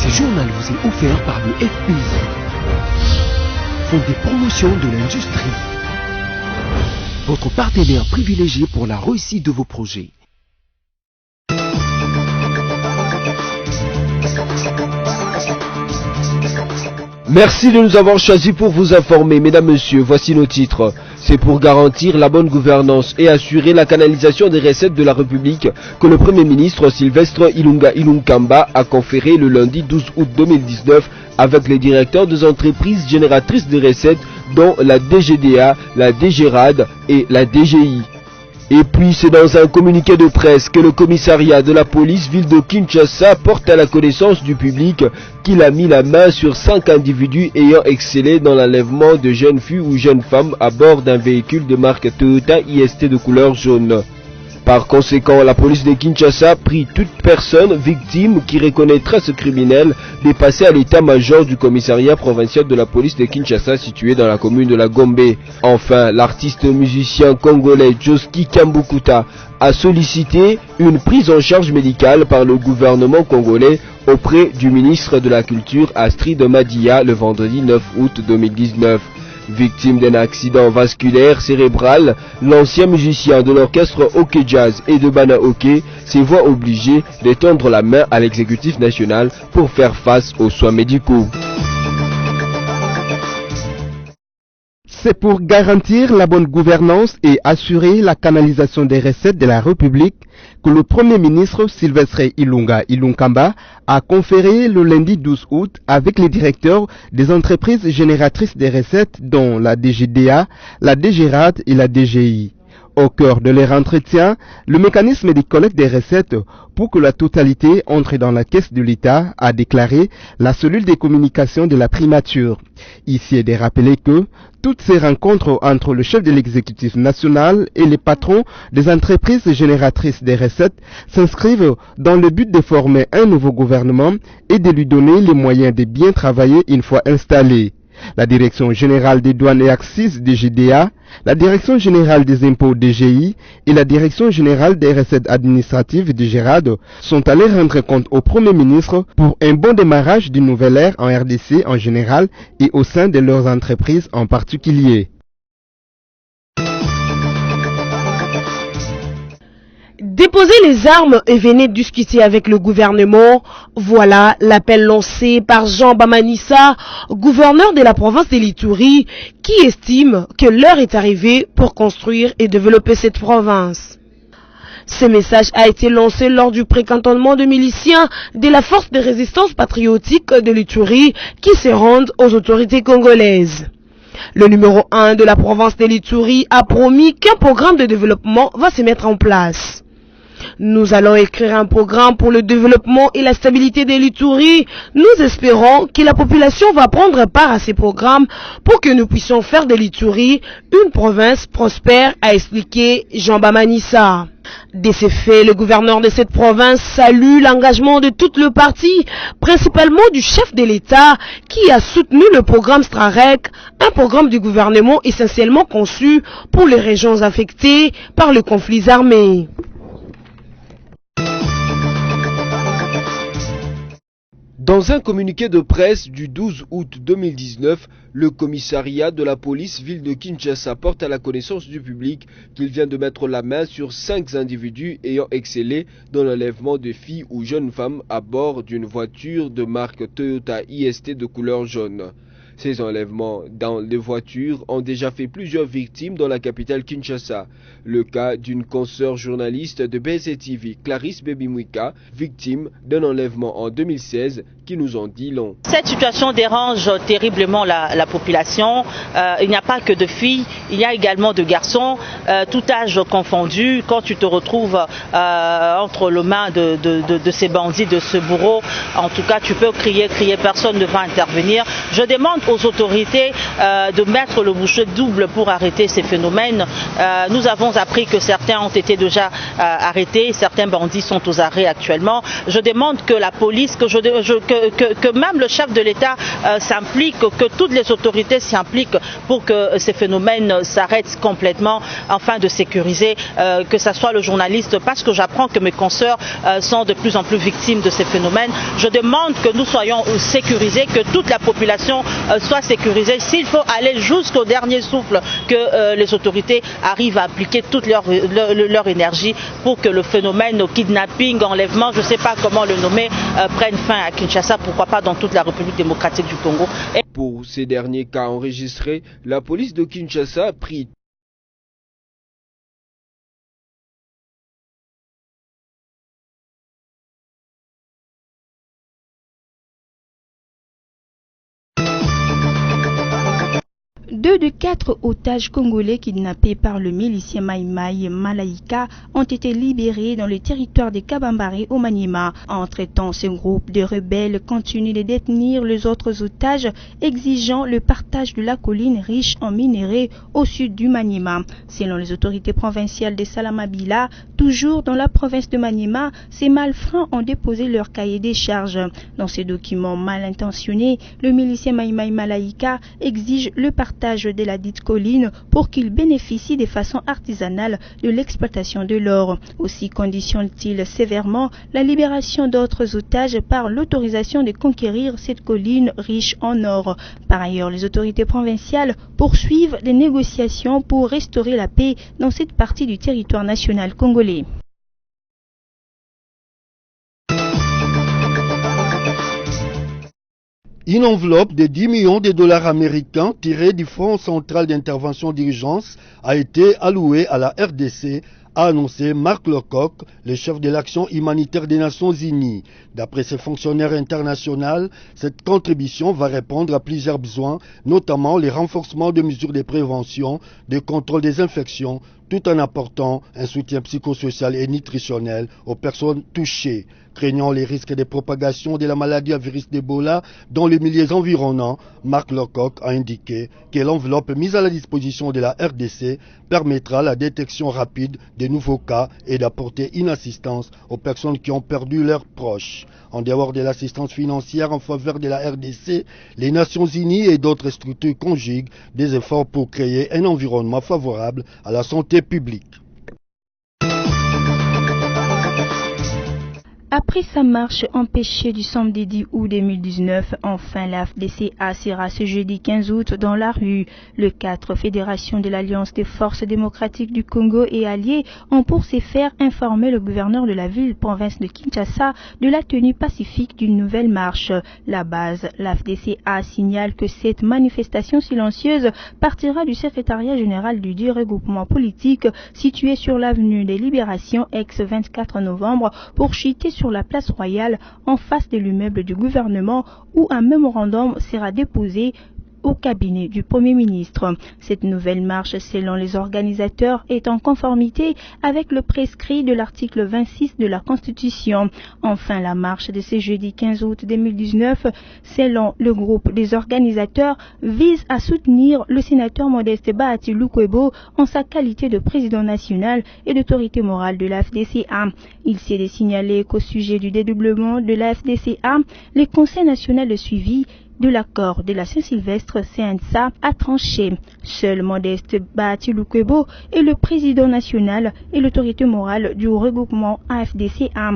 Ce journal vous est offert par le FPI, Fonds de promotion de l'industrie, votre partenaire privilégié pour la réussite de vos projets. Merci de nous avoir choisis pour vous informer, mesdames, messieurs, voici nos titres. C'est pour garantir la bonne gouvernance et assurer la canalisation des recettes de la République que le Premier ministre Sylvestre Ilunga Ilunkamba a conféré le lundi 12 août 2019 avec les directeurs des entreprises génératrices de recettes dont la DGDA, la DGRAD et la DGI. Et puis c'est dans un communiqué de presse que le commissariat de la police ville de Kinshasa porte à la connaissance du public qu'il a mis la main sur 5 individus ayant excellé dans l'enlèvement de jeunes filles ou jeunes femmes à bord d'un véhicule de marque Toyota IST de couleur jaune. Par conséquent, la police de Kinshasa prie toute personne victime qui reconnaîtra ce criminel de passer à l'état-major du commissariat provincial de la police de Kinshasa situé dans la commune de la Gombe. Enfin, l'artiste musicien congolais Joski Kambukuta a sollicité une prise en charge médicale par le gouvernement congolais auprès du ministre de la Culture Astrid Madia le vendredi 9 août 2019. Victime d'un accident vasculaire cérébral, l'ancien musicien de l'orchestre OK Jazz et de Bana OK se voit obligé de tendre la main à l'exécutif national pour faire face aux soins médicaux. C'est pour garantir la bonne gouvernance et assurer la canalisation des recettes de la République que le Premier ministre Sylvestre Ilunga Ilunkamba a conféré le lundi 12 août avec les directeurs des entreprises génératrices des recettes dont la DGDA, la DGRAD et la DGI. Au cœur de leur entretien, le mécanisme de collecte des recettes pour que la totalité entre dans la caisse de l'État, a déclaré la cellule de communication de la primature. Ici est de rappeler que toutes ces rencontres entre le chef de l'exécutif national et les patrons des entreprises génératrices des recettes s'inscrivent dans le but de former un nouveau gouvernement et de lui donner les moyens de bien travailler une fois installé. La Direction générale des douanes et axes DGDA, la Direction générale des impôts DGI et la Direction générale des recettes administratives DGRAD sont allés rendre compte au Premier ministre pour un bon démarrage d'une nouvelle ère en RDC en général et au sein de leurs entreprises en particulier. Déposer les armes et venir discuter avec le gouvernement, voilà l'appel lancé par Jean Bamanissa, gouverneur de la province de l'Ituri, qui estime que l'heure est arrivée pour construire et développer cette province. Ce message a été lancé lors du précantonnement de miliciens de la force de résistance patriotique de l'Ituri qui se rendent aux autorités congolaises. Le numéro 1 de la province de l'Ituri a promis qu'un programme de développement va se mettre en place. Nous allons écrire un programme pour le développement et la stabilité de l'Ituri. Nous espérons que la population va prendre part à ces programmes pour que nous puissions faire de l'Ituri une province prospère, a expliqué Jean Bamanissa. De ces faits, le gouverneur de cette province salue l'engagement de tout le parti, principalement du chef de l'État, qui a soutenu le programme Strarec, un programme du gouvernement essentiellement conçu pour les régions affectées par les conflits armés. Dans un communiqué de presse du 12 août 2019, le commissariat de la police ville de Kinshasa porte à la connaissance du public qu'il vient de mettre la main sur 5 individus ayant excellé dans l'enlèvement de filles ou jeunes femmes à bord d'une voiture de marque Toyota IST de couleur jaune. Ces enlèvements dans les voitures ont déjà fait plusieurs victimes dans la capitale Kinshasa. Le cas d'une consoeur journaliste de BCTV, Clarisse Bebimwika, victime d'un enlèvement en 2016, qui nous en dit long. Cette situation dérange terriblement la population. Il n'y a pas que de filles, il y a également de garçons, tout âge confondu. Quand tu te retrouves entre les mains de ces bandits, de ce bourreau, en tout cas tu peux crier, personne ne va intervenir. Je demande aux autorités de mettre le bouchon double pour arrêter ces phénomènes. Nous avons appris que certains ont été déjà arrêtés, certains bandits sont aux arrêts actuellement. Je demande que la police, que que même le chef de l'État s'implique, que toutes les autorités s'impliquent pour que ces phénomènes s'arrêtent complètement, afin de sécuriser, que ce soit le journaliste, parce que j'apprends que mes consoeurs sont de plus en plus victimes de ces phénomènes. Je demande que nous soyons sécurisés, que toute la population soit sécurisée. S'il faut aller jusqu'au dernier souffle, que les autorités arrivent à appliquer toute leur énergie pour que le phénomène kidnapping, enlèvement, je ne sais pas comment le nommer, prenne fin à Kinshasa, pourquoi pas dans toute la République démocratique du Congo. Pour ces derniers cas enregistrés, la police de Kinshasa a pris Deux de 4 otages congolais kidnappés par le milicien Mai Mai Malaika ont été libérés dans le territoire des Kabambari au Maniema. Entre-temps, ce groupe de rebelles continue de détenir les autres otages, exigeant le partage de la colline riche en minerais au sud du Maniema. Selon les autorités provinciales de Salamabila, toujours dans la province de Maniema, ces malfrats ont déposé leur cahier des charges. Dans ces documents mal intentionnés, le milicien Mai Mai Malaika exige le partage de la dite colline pour qu'il bénéficie de façon artisanale de l'exploitation de l'or. Aussi conditionne-t-il sévèrement la libération d'autres otages par l'autorisation de conquérir cette colline riche en or. Par ailleurs, les autorités provinciales poursuivent des négociations pour restaurer la paix dans cette partie du territoire national congolais. Une enveloppe de 10 millions de dollars américains tirée du Fonds central d'intervention d'urgence a été allouée à la RDC, a annoncé Marc Lecoq, le chef de l'action humanitaire des Nations Unies. D'après ces fonctionnaires internationaux, cette contribution va répondre à plusieurs besoins, notamment le renforcement de mesures de prévention, de contrôle des infections, tout en apportant un soutien psychosocial et nutritionnel aux personnes touchées. Craignant les risques de propagation de la maladie à virus d'Ebola dans les milieux environnants, Marc Lecoq a indiqué que l'enveloppe mise à la disposition de la RDC permettra la détection rapide des nouveaux cas et d'apporter une assistance aux personnes qui ont perdu leurs proches. En dehors de l'assistance financière en faveur de la RDC, les Nations Unies et d'autres structures conjuguent des efforts pour créer un environnement favorable à la santé publique. Après sa marche empêchée du samedi 10 août 2019, enfin la FDCA sera ce jeudi 15 août dans la rue. Les 4 fédérations de l'Alliance des forces démocratiques du Congo et alliés ont pour ces faire informer le gouverneur de la ville-province de Kinshasa de la tenue pacifique d'une nouvelle marche. La base, la FDCA signale que cette manifestation silencieuse partira du secrétariat général du dit regroupement politique situé sur l'avenue des Libérations ex-24 novembre pour chuter sur la place royale en face de l'immeuble du gouvernement où un mémorandum sera déposé au cabinet du Premier ministre. Cette nouvelle marche, selon les organisateurs, est en conformité avec le prescrit de l'article 26 de la Constitution. Enfin, la marche de ce jeudi 15 août 2019, selon le groupe des organisateurs, vise à soutenir le sénateur Modeste Bahati Lukwebo en sa qualité de président national et d'autorité morale de la FDCA. Il s'est de signaler qu'au sujet du dédoublement de la FDCA, le Conseil national de suivi de l'accord de la Saint-Sylvestre CNSA a tranché. Seul Modeste Bahati Lukwebo est le président national et l'autorité morale du regroupement AFDCA.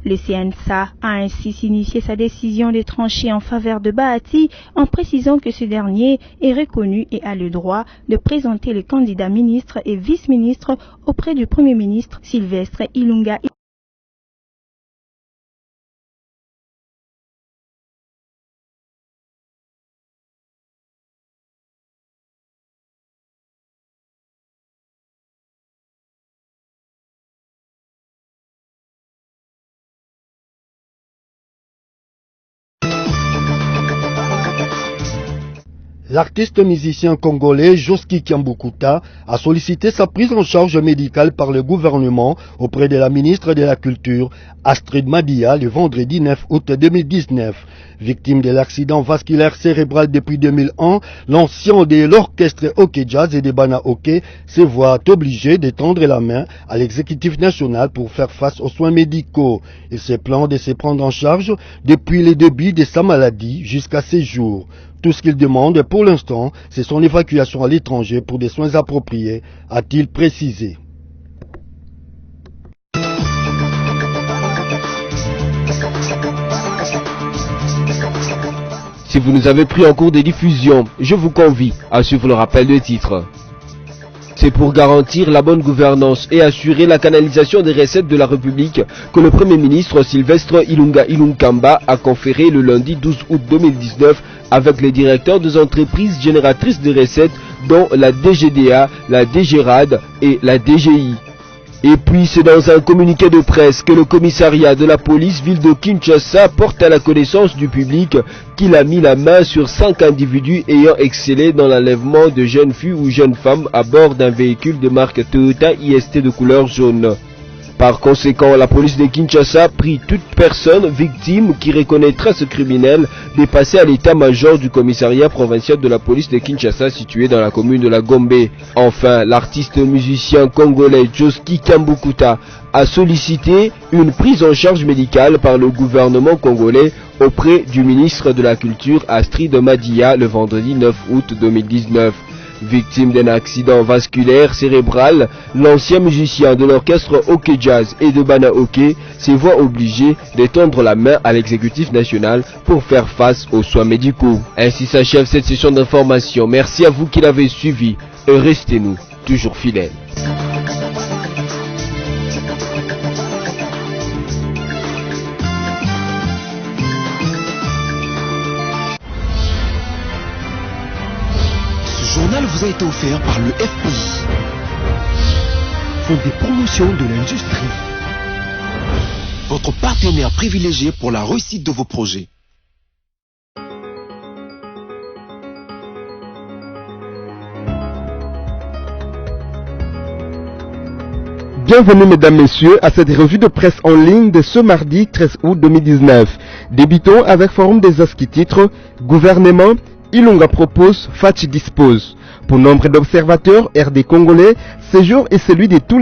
Le CNSA a ainsi signifié sa décision de trancher en faveur de Bahati en précisant que ce dernier est reconnu et a le droit de présenter les candidats ministres et vice-ministres auprès du Premier ministre Sylvestre Ilunga. L'artiste musicien congolais Joski Kiambukuta a sollicité sa prise en charge médicale par le gouvernement auprès de la ministre de la Culture, Astrid Madia, le vendredi 9 août 2019. Victime de l'accident vasculaire cérébral depuis 2001, l'ancien de l'orchestre Hockey Jazz et de Bana Hockey se voit obligé de tendre la main à l'exécutif national pour faire face aux soins médicaux. Il se plaint de se prendre en charge depuis le début de sa maladie jusqu'à ces jours. Tout ce qu'il demande pour l'instant, c'est son évacuation à l'étranger pour des soins appropriés, a-t-il précisé. Si vous nous avez pris en cours de diffusion, je vous convie à suivre le rappel de titre. C'est pour garantir la bonne gouvernance et assurer la canalisation des recettes de la République que le Premier ministre Sylvestre Ilunga Ilunkamba a conféré le lundi 12 août 2019 avec les directeurs des entreprises génératrices de recettes dont la DGDA, la DGRAD et la DGI. Et puis c'est dans un communiqué de presse que le commissariat de la police ville de Kinshasa porte à la connaissance du public qu'il a mis la main sur 5 individus ayant excellé dans l'enlèvement de jeunes filles ou jeunes femmes à bord d'un véhicule de marque Toyota IST de couleur jaune. Par conséquent, la police de Kinshasa prie toute personne victime qui reconnaîtra ce criminel de passer à l'état-major du commissariat provincial de la police de Kinshasa situé dans la commune de la Gombe. Enfin, l'artiste musicien congolais Joski Kiambukuta a sollicité une prise en charge médicale par le gouvernement congolais auprès du ministre de la Culture Astrid Madia le vendredi 9 août 2019. Victime d'un accident vasculaire cérébral, l'ancien musicien de l'orchestre Hockey Jazz et de Bana Hockey se voit obligé de tendre la main à l'exécutif national pour faire face aux soins médicaux. Ainsi s'achève cette session d'information. Merci à vous qui l'avez suivi et restez-nous toujours fidèles. Ce journal vous a été offert par le FPI, Fonds des promotions de l'industrie, votre partenaire privilégié pour la réussite de vos projets. Bienvenue mesdames, messieurs à cette revue de presse en ligne de ce mardi 13 août 2019. Débutons avec Forum des As qui titre « Gouvernement, Ilunga propose, Fachi dispose ». Pour nombre d'observateurs RD congolais, ce jour est celui de tous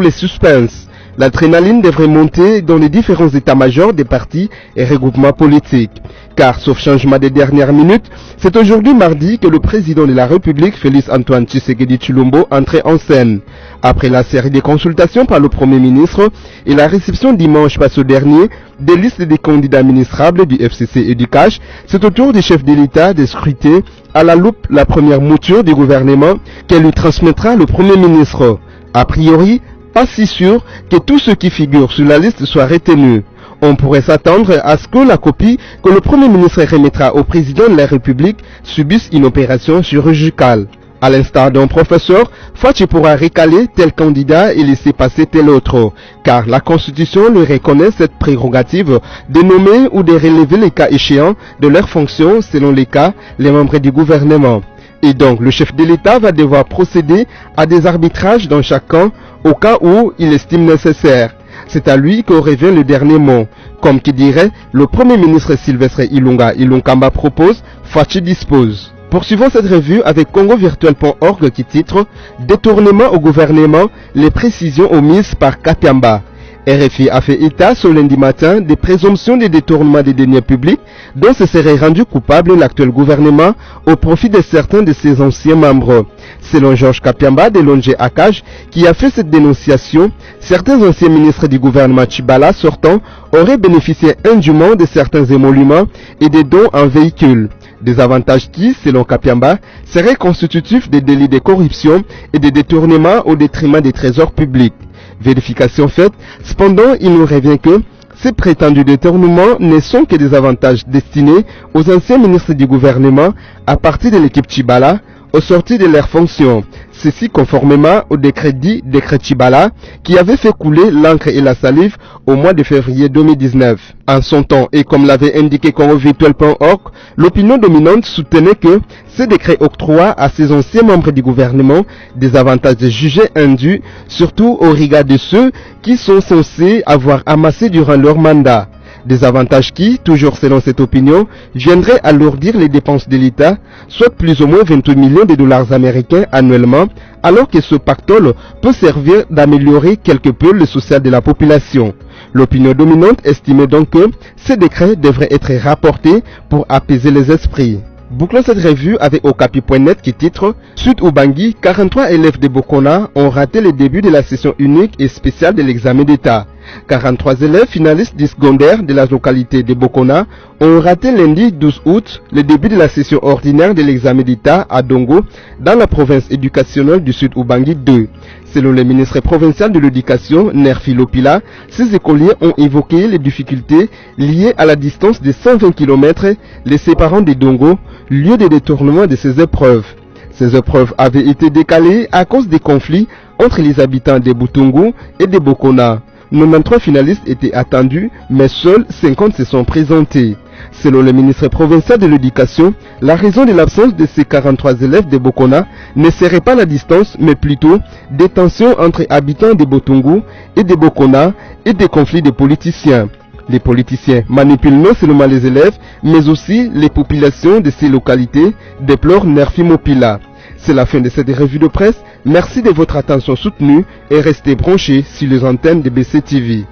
les suspens. L'adrénaline devrait monter dans les différents états-majors des partis et regroupements politiques. Car, sauf changement des dernières minutes, c'est aujourd'hui mardi que le président de la République, Félix Antoine Tshisekedi Tshilombo, entrait en scène. Après la série de consultations par le Premier ministre et la réception dimanche passé dernier des listes des candidats ministrables du FCC et du CACH, c'est au tour du chef de l'État de scruter à la loupe la première mouture du gouvernement qu'elle lui transmettra le Premier ministre. A priori, pas si sûr que tous ceux qui figurent sur la liste soient retenus. On pourrait s'attendre à ce que la copie que le Premier ministre remettra au président de la République subisse une opération chirurgicale. À l'instar d'un professeur, Fachi pourra recaler tel candidat et laisser passer tel autre, car la Constitution lui reconnaît cette prérogative de nommer ou de relever les cas échéants de leurs fonctions selon les cas les membres du gouvernement. Et donc le chef de l'État va devoir procéder à des arbitrages dans chaque camp au cas où il estime nécessaire. C'est à lui que revient le dernier mot. Comme qui dirait, le Premier ministre Sylvestre Ilunga Ilunkamba propose, Fachi dispose. Poursuivons cette revue avec congovirtuel.org qui titre « Détournement au gouvernement, les précisions omises par Katiamba ». RFI a fait état ce lundi matin des présomptions de détournement des deniers publics dont se serait rendu coupable l'actuel gouvernement au profit de certains de ses anciens membres. Selon Georges Kapiamba de l'ONG ACAJ qui a fait cette dénonciation, certains anciens ministres du gouvernement Tshibala sortant auraient bénéficié indûment de certains émoluments et des dons en véhicules. Des avantages qui, selon Kapiamba, seraient constitutifs des délits de corruption et de détournement au détriment des trésors publics. Vérification faite, cependant il nous revient que ces prétendus détournements ne sont que des avantages destinés aux anciens ministres du gouvernement à partir de l'équipe Tshibala, au sortir de leurs fonctions. Ceci conformément au décret dit décret Chibala qui avait fait couler l'encre et la salive au mois de février 2019. En son temps et comme l'avait indiqué congovirtuel.org, l'opinion dominante soutenait que ce décret octroie à ces anciens membres du gouvernement des avantages jugés indus, surtout au regard de ceux qui sont censés avoir amassé durant leur mandat. Des avantages qui, toujours selon cette opinion, viendraient alourdir les dépenses de l'État, soit plus ou moins 28 millions de dollars américains annuellement, alors que ce pactole peut servir d'améliorer quelque peu le social de la population. L'opinion dominante estimait donc que ces décrets devraient être rapportés pour apaiser les esprits. Bouclons cette revue avec Okapi.net qui titre « Sud Ubangi, 43 élèves de Bokona ont raté le début de la session unique et spéciale de l'examen d'État. 43 élèves finalistes du secondaire de la localité de Bokona ont raté lundi 12 août le début de la session ordinaire de l'examen d'État à Dongo dans la province éducationnelle du Sud Ubangi 2. Selon le ministre provincial de l'éducation, Nerfi Lopila, ces écoliers ont évoqué les difficultés liées à la distance de 120 km les séparant de Dongo, lieu de détournement de ces épreuves. Ces épreuves avaient été décalées à cause des conflits entre les habitants de Butungu et de Bokona. 93 finalistes étaient attendus, mais seuls 50 se sont présentés. Selon le ministre provincial de l'éducation, la raison de l'absence de ces 43 élèves de Bokona ne serait pas la distance, mais plutôt des tensions entre habitants de Butungu et de Bokona et des conflits de politiciens. Les politiciens manipulent non seulement les élèves, mais aussi les populations de ces localités, déplore Nerfi Mopila. C'est la fin de cette revue de presse. Merci de votre attention soutenue et restez branchés sur les antennes de BCTV.